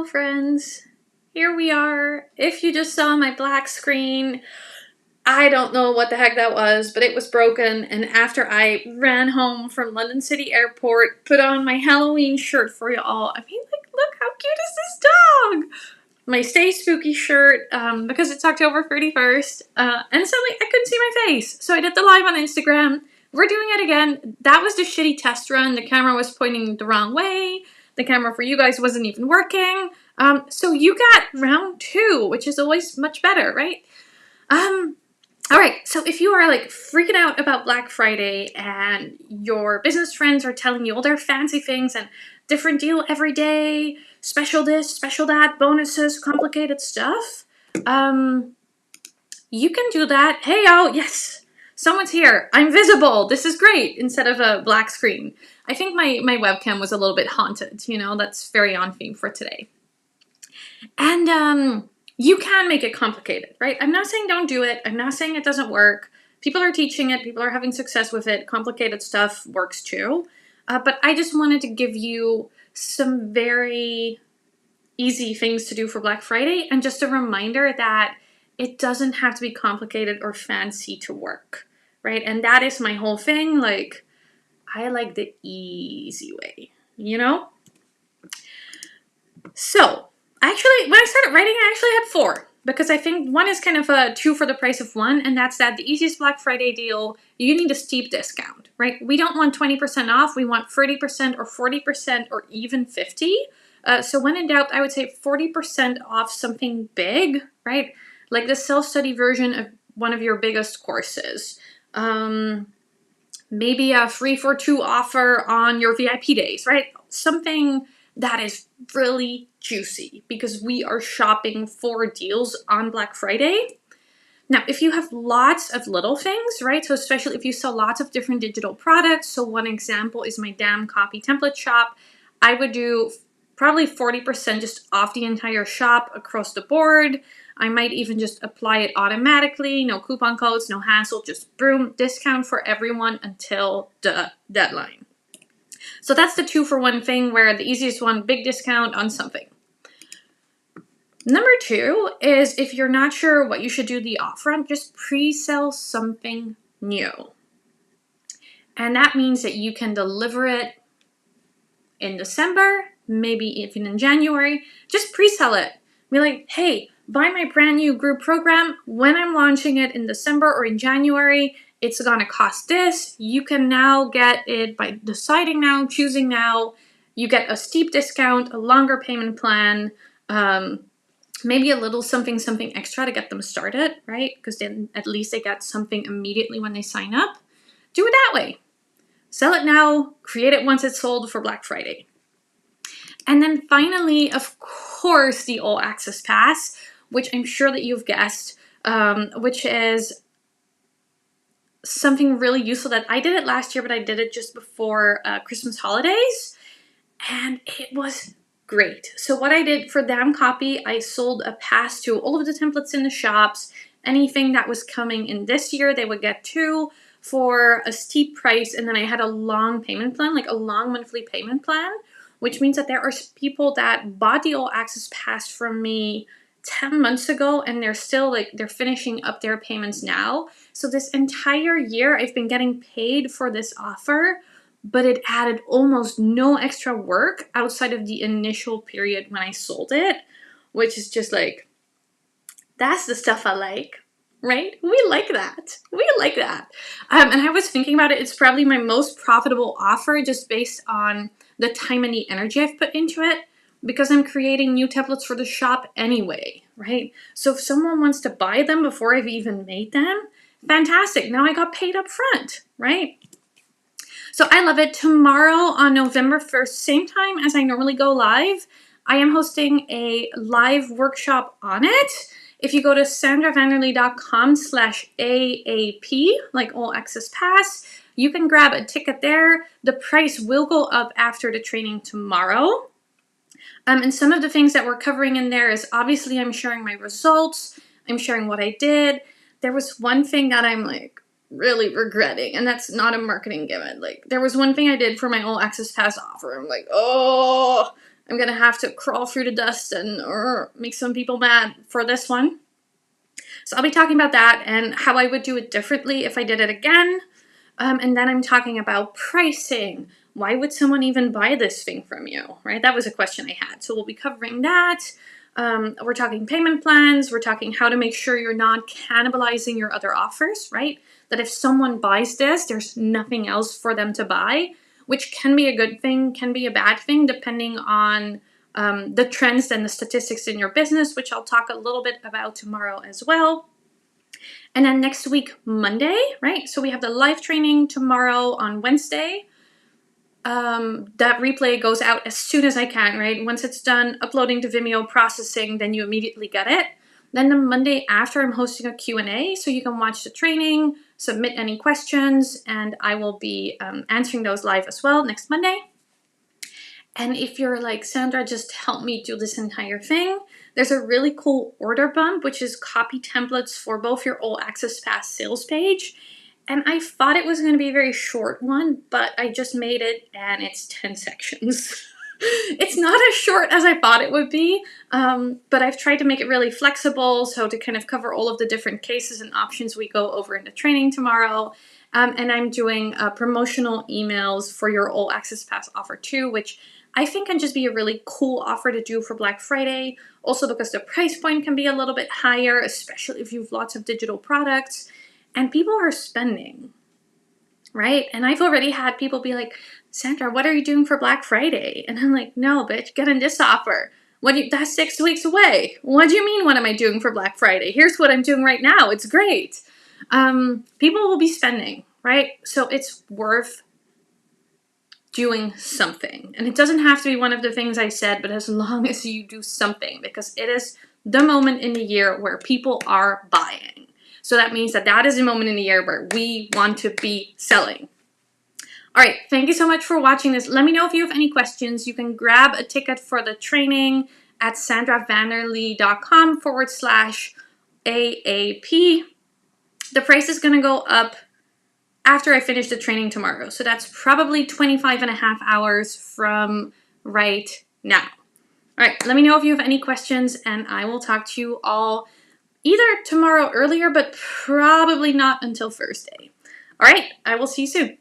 Hello friends, here we are. If you just saw my black screen, I don't know what the heck that was, but it was broken, and after I ran home from London City Airport, put on my Halloween shirt for y'all, I mean, like, look how cute is this dog! My Stay Spooky shirt, because it's October 31st, and suddenly I couldn't see my face, so I did the live on Instagram. We're doing it again. That was the shitty test run. The camera was pointing the wrong way. The camera for you guys wasn't even working. So you got round 2, which is always much better, right? Alright, so if you are like freaking out about Black Friday and your business friends are telling you all their fancy things and different deal every day, special this, special that, bonuses, complicated stuff, you can do that. Hey, oh, yes, someone's here. I'm visible. This is great, instead of a black screen. I think my webcam was a little bit haunted, you know, that's very on theme for today. And you can make it complicated, right? I'm not saying don't do it. I'm not saying it doesn't work. People are teaching it. People are having success with it. Complicated stuff works too. But I just wanted to give you some very easy things to do for Black Friday, and just a reminder that it doesn't have to be complicated or fancy to work, right? And that is my whole thing. Like, I like the easy way, you know? So, actually, when I started writing, I actually had 4. Because I think one is kind of a 2 for the price of 1, and that's that the easiest Black Friday deal, you need a steep discount, right? We don't want 20% off, we want 30% or 40% or even 50%. So when in doubt, I would say 40% off something big, right? Like the self-study version of one of your biggest courses. Maybe a 3 for 2 offer on your VIP days, right? Something that is really juicy because we are shopping for deals on Black Friday. Now, if you have lots of little things, right? So especially if you sell lots of different digital products. So one example is my Damn Copy template shop. I would do probably 40% just off the entire shop across the board. I might even just apply it automatically. No coupon codes, no hassle, just boom, discount for everyone until the deadline. So that's the 2 for 1 thing, where the easiest one, big discount on something. Number 2 is, if you're not sure what you should do the offer on, just pre-sell something new. And that means that you can deliver it in December, maybe even in January. Just pre-sell it. Be like, hey, buy my brand new group program. When I'm launching it in December or in January, it's gonna cost this. You can now get it by deciding now, choosing now. You get a steep discount, a longer payment plan, maybe a little something extra to get them started, right? Because then at least they get something immediately when they sign up. Do it that way. Sell it now, create it once it's sold for Black Friday. And then finally, of course, the All Access Pass, which I'm sure that you've guessed, which is something really useful that I did it last year, but I did it just before Christmas holidays, and it was great. So what I did for Damn Copy, I sold a pass to all of the templates in the shops. Anything that was coming in this year, they would get 2 for a steep price, and then I had a long payment plan, like a long monthly payment plan, which means that there are people that bought the All Access Pass from me 10 months ago, and they're still they're finishing up their payments now. So this entire year I've been getting paid for this offer, but it added almost no extra work outside of the initial period when I sold it, which is just like, that's the stuff I like, right? We like that. We like that. And I was thinking about it. It's probably my most profitable offer just based on the time and the energy I've put into it, because I'm creating new templates for the shop anyway, right? So if someone wants to buy them before I've even made them, fantastic. Now I got paid up front, right? So I love it. Tomorrow on November 1st, same time as I normally go live, I am hosting a live workshop on it. If you go to sandravanderlee.com/AAP, like All Access Pass, you can grab a ticket there. The price will go up after the training tomorrow. And some of the things that we're covering in there is, obviously I'm sharing my results. I'm sharing what I did. There was one thing that I'm like really regretting, and that's not a marketing gimmick. Like, there was one thing I did for my All Access Pass offer. I'm like, oh, I'm gonna have to crawl through the dust and make some people mad for this one. So I'll be talking about that and how I would do it differently if I did it again. And then I'm talking about pricing. Why would someone even buy this thing from you, right? That was a question I had. So we'll be covering that. We're talking payment plans. We're talking how to make sure you're not cannibalizing your other offers, right? That if someone buys this, there's nothing else for them to buy, which can be a good thing, can be a bad thing, depending on the trends and the statistics in your business, which I'll talk a little bit about tomorrow as well. And then next week, Monday, right? So we have the live training tomorrow on Wednesday. That replay goes out as soon as I can, right? Once it's done uploading to Vimeo, processing, then you immediately get it. Then the Monday after, I'm hosting a Q&A, so you can watch the training, submit any questions, and I will be answering those live as well next Monday. And if you're like, Sandra, just help me do this entire thing, there's a really cool order bump, which is copy templates for both your All Access Pass sales page. And I thought it was going to be a very short one, but I just made it and it's 10 sections. It's not as short as I thought it would be, but I've tried to make it really flexible, so to kind of cover all of the different cases and options we go over in the training tomorrow. And I'm doing promotional emails for your All Access Pass offer too, which I think can just be a really cool offer to do for Black Friday. Also because the price point can be a little bit higher, especially if you have lots of digital products. And people are spending, right? And I've already had people be like, Sandra, what are you doing for Black Friday? And I'm like, no, bitch, get in this offer. That's 6 weeks away. What do you mean, what am I doing for Black Friday? Here's what I'm doing right now. It's great. People will be spending, right? So it's worth doing something. And it doesn't have to be one of the things I said, but as long as you do something, because it is the moment in the year where people are buying. So that means that is a moment in the year where we want to be selling. All right, thank you so much for watching this. Let me know if you have any questions. You can grab a ticket for the training at sandravanderlee.com/AAP. The price is going to go up after I finish the training tomorrow. So that's probably 25 and a half hours from right now. All right, let me know if you have any questions, and I will talk to you all either tomorrow earlier, but probably not until Thursday. All right, I will see you soon.